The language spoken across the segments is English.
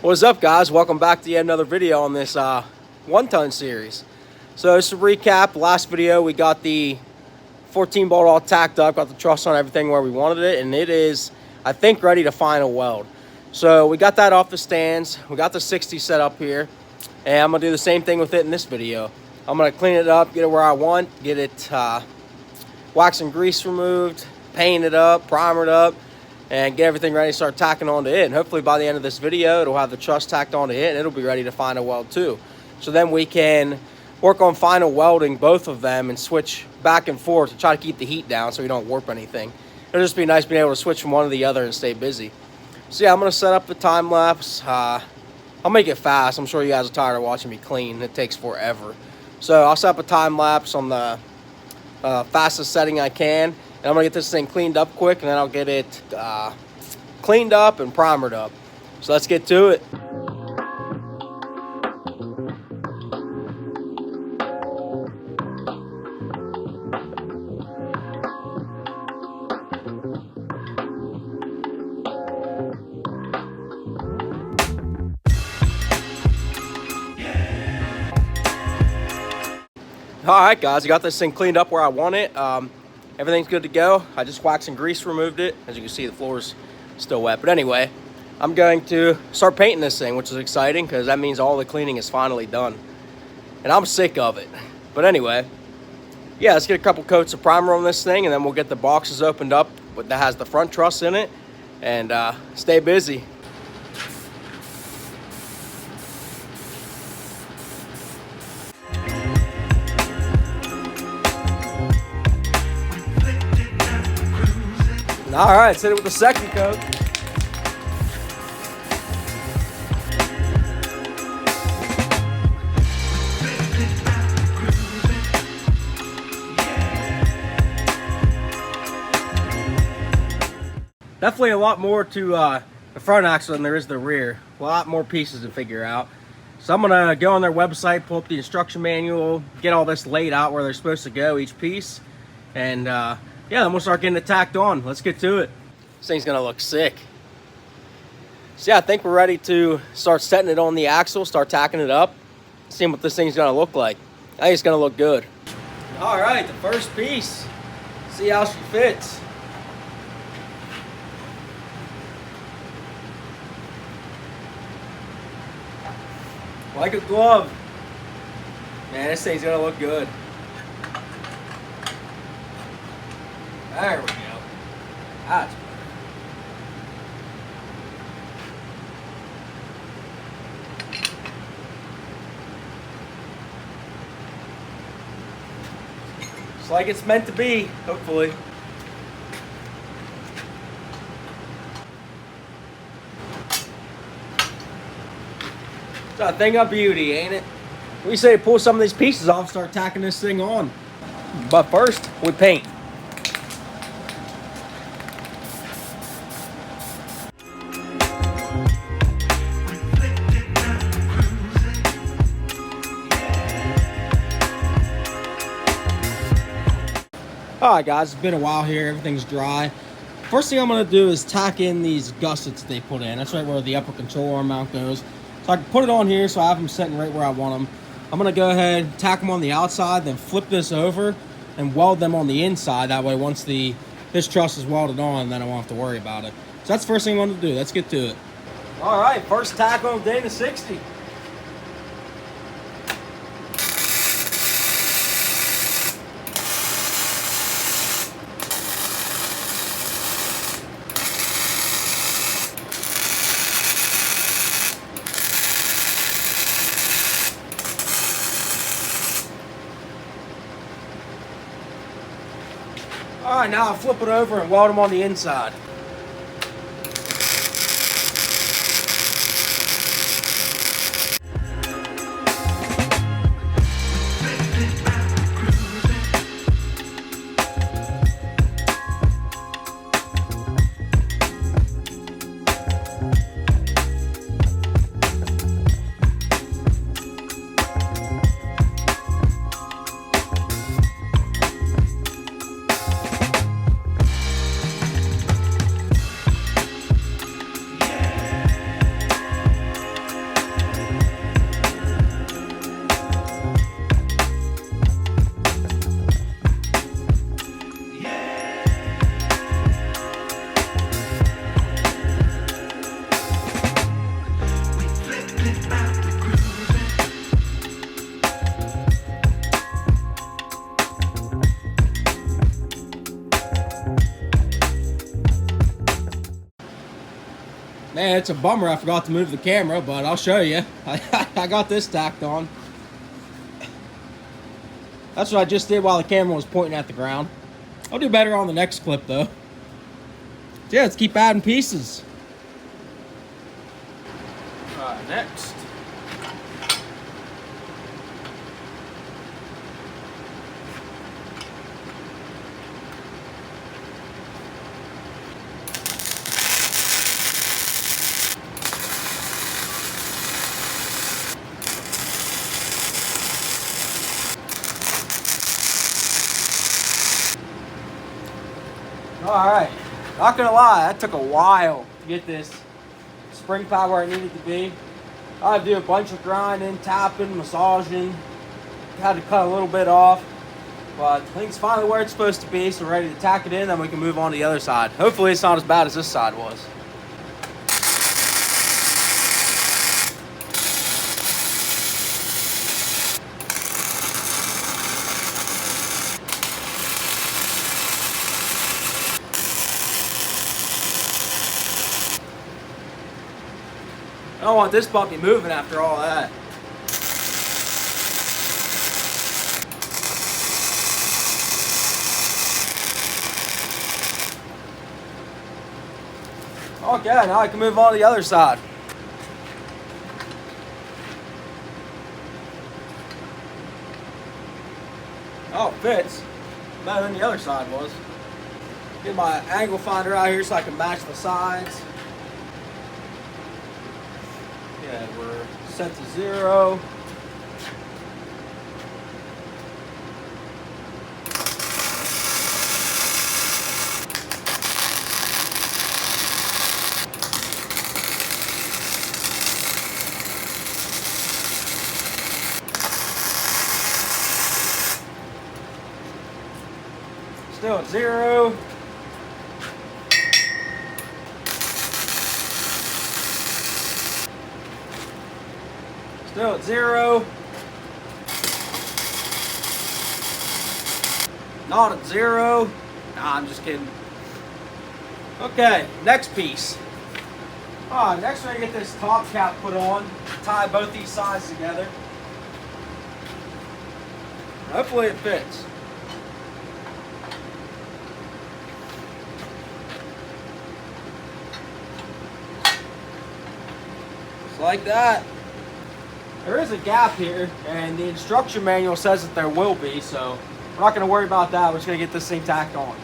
What's up, guys? Welcome back to yet another video on this 1-ton series. So just to recap, last video we got the 14 bolt all tacked up, got the truss on everything where we wanted it, and it is, I think, ready to final weld. So we got that off the stands, we got the 60 set up here, and I'm gonna do the same thing with it in this video. I'm gonna clean it up, get it where I want, get it wax and grease removed, paint it up, primer it up, and get everything ready to start tacking onto it. And hopefully by the end of this video, it'll have the truss tacked onto it and it'll be ready to final weld too. So then we can work on final welding both of them and switch back and forth to try to keep the heat down so we don't warp anything. It'll just be nice being able to switch from one to the other and stay busy. So yeah, I'm gonna set up the time lapse. I'll make it fast. I'm sure you guys are tired of watching me clean. It takes forever. So I'll set up a time lapse on the fastest setting I can. And I'm gonna get this thing cleaned up quick, and then I'll get it cleaned up and primered up. So let's get to it. All right, guys, I got this thing cleaned up where I want it. Everything's good to go. I just wax and grease removed it. As you can see, the floor's still wet. But anyway, I'm going to start painting this thing, which is exciting because that means all the cleaning is finally done. And I'm sick of it. But anyway, yeah, let's get a couple coats of primer on this thing, and then we'll get the boxes opened up that has the front truss in it, and stay busy. All right, let's hit it with the second coat. Definitely a lot more to the front axle than there is the rear. A lot more pieces to figure out. So I'm gonna go on their website, pull up the instruction manual, get all this laid out where they're supposed to go, each piece, and yeah, then we'll start getting it tacked on. Let's get to it. This thing's gonna look sick. So yeah, I think we're ready to start setting it on the axle, start tacking it up, seeing what this thing's gonna look like. I think it's gonna look good. All right, the first piece. See how she fits. Like a glove. Man, this thing's gonna look good. There we go. That's better. It's like it's meant to be, hopefully. It's a thing of beauty, ain't it? We say pull some of these pieces off, start tacking this thing on. But first, we paint. Alright guys, it's been a while here, everything's dry. First thing I'm going to do is tack in these gussets they put in. That's right where the upper control arm mount goes. So I can put it on here so I have them sitting right where I want them. I'm going to go ahead and tack them on the outside, then flip this over and weld them on the inside. That way once this truss is welded on, then I won't have to worry about it. So that's the first thing I want to do. Let's get to it. Alright, first tack on day to 60. All right, now I'll flip it over and weld them on the inside. Hey, it's a bummer I forgot to move the camera, but I'll show you. I got this tacked on. That's what I just did while the camera was pointing at the ground. I'll do better on the next clip, though. Yeah, let's keep adding pieces. Alright, next. Alright, not gonna lie, that took a while to get this spring pad where I needed to be. I had to do a bunch of grinding, tapping, massaging. Had to cut a little bit off, but I think it's finally where it's supposed to be, so we're ready to tack it in, then we can move on to the other side. Hopefully it's not as bad as this side was. I don't want this puppy moving after all that. Okay, now I can move on to the other side. Oh, it fits. Better than the other side was. Get my angle finder out here so I can match the sides. Yeah, we're set to 0. Still at 0. Still at 0. Not at 0. Nah, I'm just kidding. Okay, next piece. Alright, next we're gonna get this top cap put on. Tie both these sides together. Hopefully it fits. Just like that. There is a gap here, and the instruction manual says that there will be, so we're not going to worry about that. We're just going to get this thing tacked on.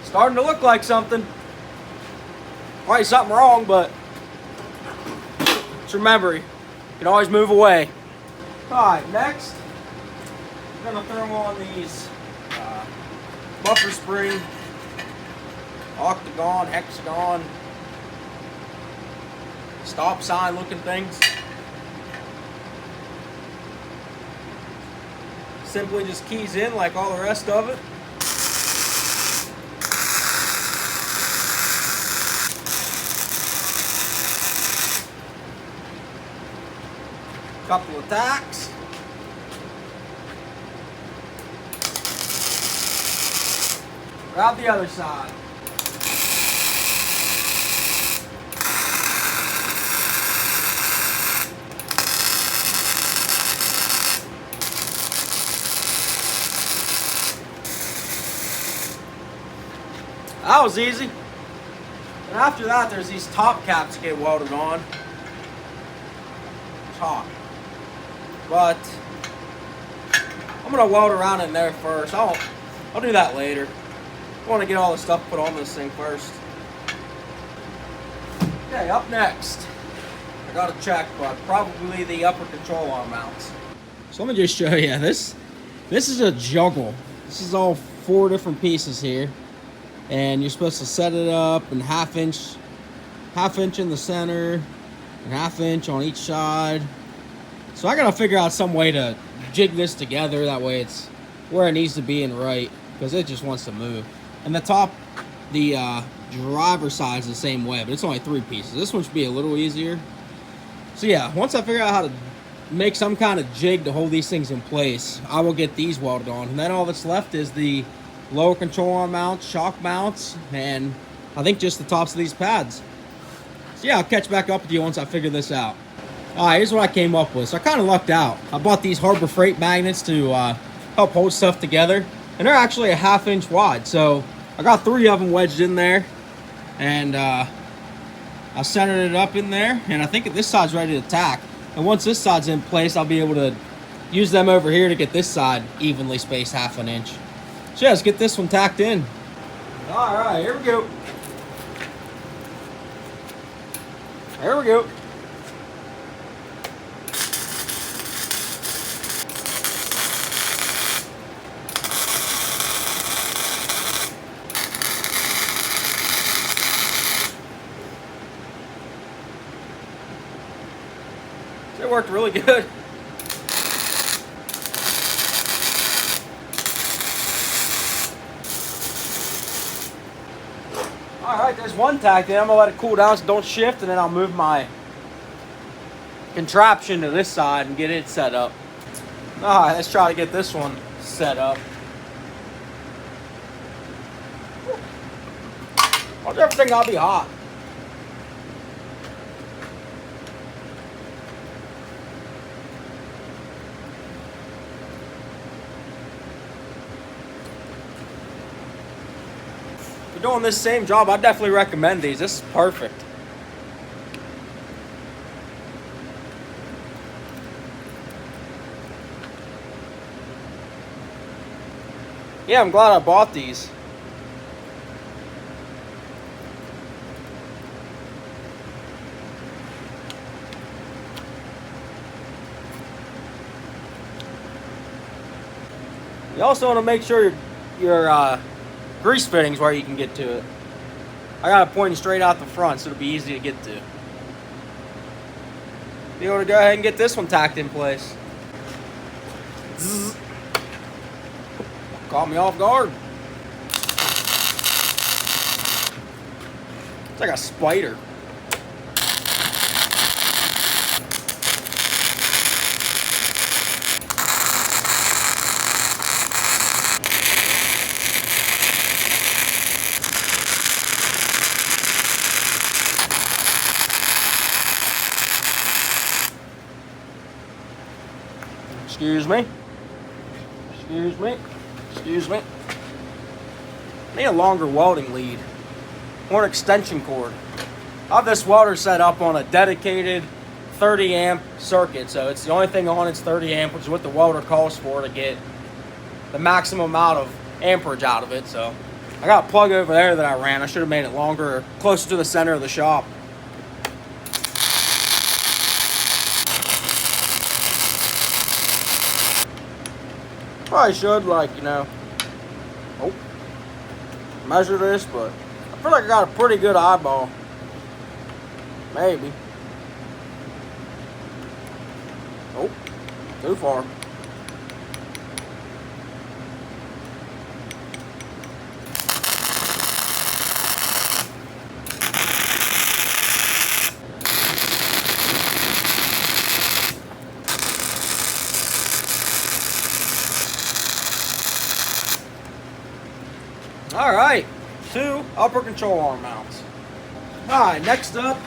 Starting to look like something. Probably something wrong, but just remember, you can always move away. Alright, next, I'm going to throw on these buffer spring, octagon, hexagon, stop sign looking things. Simply just keys in like all the rest of it. Couple of tacks. Grab the other side. That was easy. And after that, there's these top caps that get welded on. Top. But I'm gonna weld around in there first. I'll do that later. I want to get all the stuff put on this thing first. Okay, up next, I got to check, but probably the upper control arm mounts. So let me just show you this. This is a juggle. This is all 4 different pieces here, and you're supposed to set it up in half inch in the center, and ½ inch on each side. So I gotta figure out some way to jig this together. That way it's where it needs to be and right, because it just wants to move. And the top, the driver's side is the same way, but it's only 3 pieces. This one should be a little easier. So yeah, once I figure out how to make some kind of jig to hold these things in place, I will get these welded on. And then all that's left is the lower control arm mounts, shock mounts, and I think just the tops of these pads. So yeah, I'll catch back up with you once I figure this out. Alright, here's what I came up with. So I kind of lucked out. I bought these Harbor Freight magnets to help hold stuff together. And they're actually a 1/2 inch wide. So I got 3 of them wedged in there. And I centered it up in there. And I think this side's ready to tack. And once this side's in place, I'll be able to use them over here to get this side evenly spaced 1/2 inch. So yeah, let's get this one tacked in. Alright, here we go. Here we go. It worked really good. Alright, there's one tack in. I'm going to let it cool down so don't shift, and then I'll move my contraption to this side and get it set up. Alright, let's try to get this one set up. Watch everything, I'll be hot. If you're doing this same job, I definitely recommend these. This is perfect. Yeah, I'm glad I bought these. You also want to make sure your grease fittings where you can get to it. I got it pointing straight out the front, so it'll be easy to get to. Be able to go ahead and get this one tacked in place. Zzz. Caught me off guard. It's like a spider. Excuse me. Excuse me. Excuse me. Need a longer welding lead. Or an extension cord. I have this welder set up on a dedicated 30 amp circuit. So it's the only thing on it's 30 amp, which is what the welder calls for to get the maximum amount of amperage out of it. So I got a plug over there that I ran. I should have made it longer, closer to the center of the shop. Probably should, like, you know, measure this, but I feel like I got a pretty good eyeball. Maybe. Oh, too far. All right, 2 upper control arm mounts. All right, next up,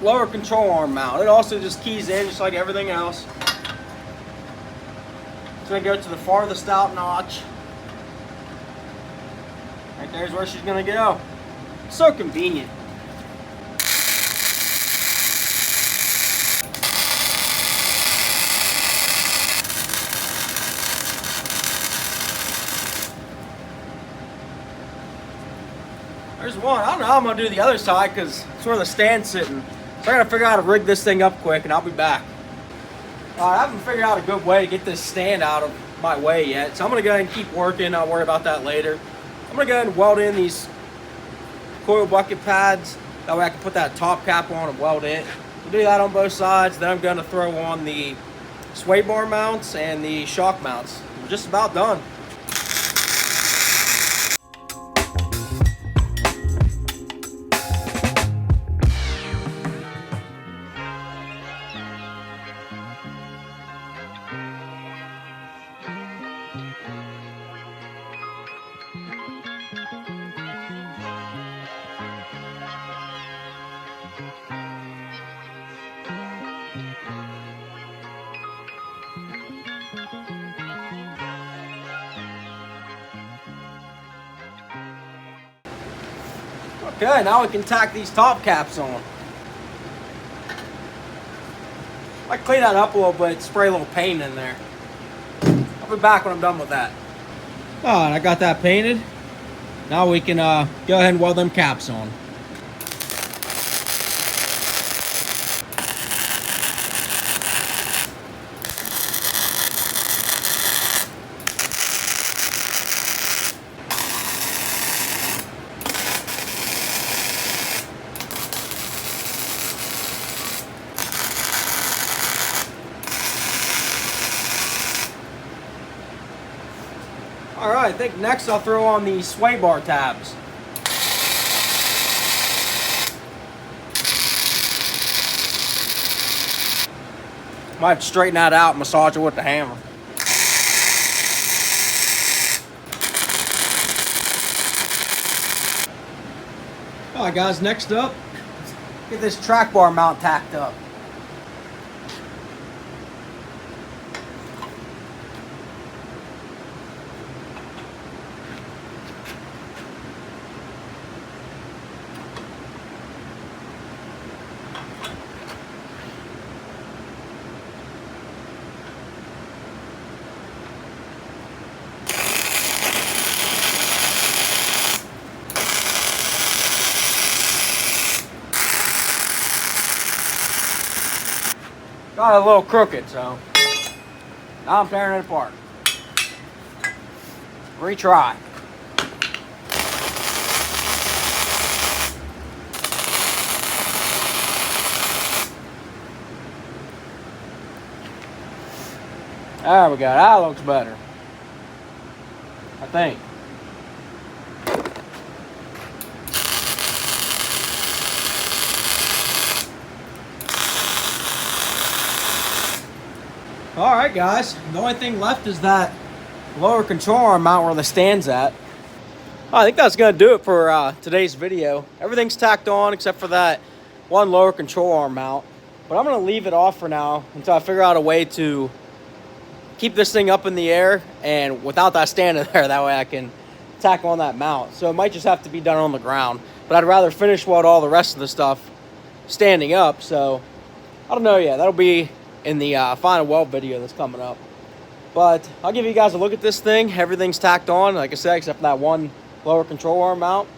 lower control arm mount. It also just keys in just like everything else. It's gonna go to the farthest out notch. Right there's where she's gonna go. So convenient. There's one. I don't know how I'm going to do the other side because it's where the stand's sitting. So I got to figure out how to rig this thing up quick and I'll be back. I haven't figured out a good way to get this stand out of my way yet. So I'm going to go ahead and keep working. I'll worry about that later. I'm going to go ahead and weld in these coil bucket pads. That way I can put that top cap on and weld it. We'll do that on both sides. Then I'm going to throw on the sway bar mounts and the shock mounts. We're just about done. Okay, now we can tack these top caps on. I clean that up a little bit, spray a little paint in there. I'll be back when I'm done with that. Alright, I got that painted. Now we can go ahead and weld them caps on. Alright, I think next I'll throw on the sway bar tabs. Might have to straighten that out and massage it with the hammer. Alright guys, next up, let's get this track bar mount tacked up. Got a little crooked, so now I'm tearing it apart. Retry. There we go. That looks better, I think. Alright guys, the only thing left is that lower control arm mount where the stand's at. I think that's going to do it for today's video. Everything's tacked on except for that one lower control arm mount. But I'm going to leave it off for now until I figure out a way to keep this thing up in the air and without that standing there. That way I can tack on that mount. So it might just have to be done on the ground. But I'd rather finish weld all the rest of the stuff standing up. So I don't know yet. That'll be in the final weld video that's coming up. But I'll give you guys a look at this thing. Everything's tacked on, like I said, except for that one lower control arm mount.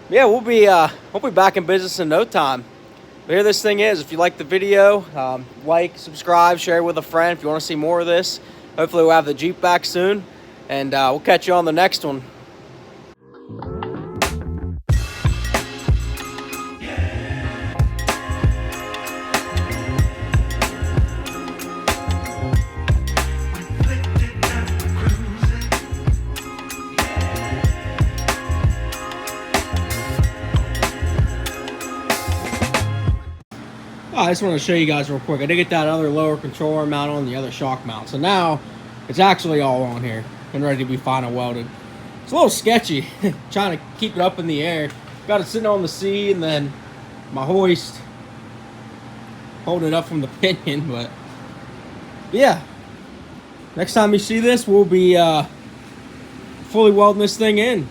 Yeah, we'll be back in business in no time. But here this thing is. If you like the video, like, subscribe, share with a friend if you want to see more of this. Hopefully we'll have the Jeep back soon, and we'll catch you on the next one. I just want to show you guys real quick. I did get that other lower control arm mount on the other shock mount. So now it's actually all on here and ready to be final welded. It's a little sketchy trying to keep it up in the air. Got it sitting on the seat and then my hoist holding it up from the pinion. But yeah, next time you see this, we'll be fully welding this thing in.